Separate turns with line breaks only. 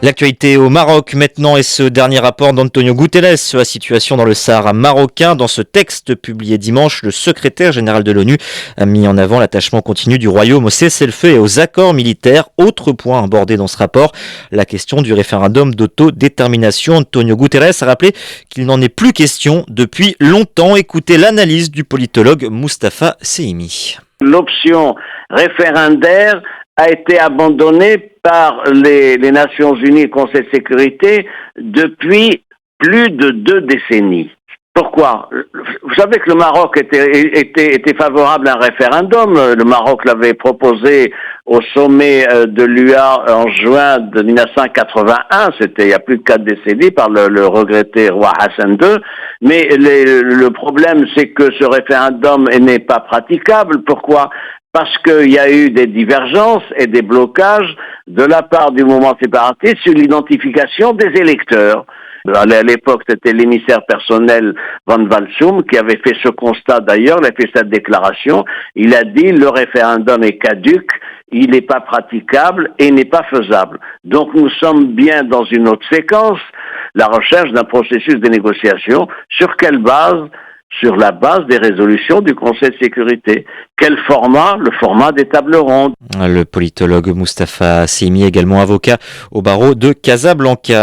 L'actualité au Maroc maintenant et ce dernier rapport d'Antonio Guterres sur la situation dans le Sahara marocain. Dans ce texte publié dimanche, le secrétaire général de l'ONU a mis en avant l'attachement continu du royaume au cessez-le-feu et aux accords militaires. Autre point abordé dans ce rapport, la question du référendum d'autodétermination. Antonio Guterres a rappelé qu'il n'en est plus question depuis longtemps. Écoutez l'analyse du politologue Mustapha Sehimi.
L'option référendaire a été abandonnée par les Nations Unies et le Conseil de sécurité depuis plus de 2 décennies. Pourquoi ? Vous savez que le Maroc était favorable à un référendum. Le Maroc l'avait proposé au sommet de l'UA en juin de 1981. C'était il y a plus de 4 décennies par le regretté roi Hassan II. Mais le problème, c'est que ce référendum n'est pas praticable. Pourquoi ? Parce qu'il y a eu des divergences et des blocages de la part du mouvement séparatiste sur l'identification des électeurs. À l'époque, c'était l'émissaire personnel Van Walsum qui avait fait ce constat d'ailleurs, il a fait cette déclaration. Il a dit le référendum est caduc, il n'est pas praticable et n'est pas faisable. Donc nous sommes bien dans une autre séquence, la recherche d'un processus de négociation. Sur quelle base ? Sur la base des résolutions du Conseil de sécurité. Quel format ? Le format des tables rondes.
Le politologue Mustapha Sehimi, également avocat au barreau de Casablanca.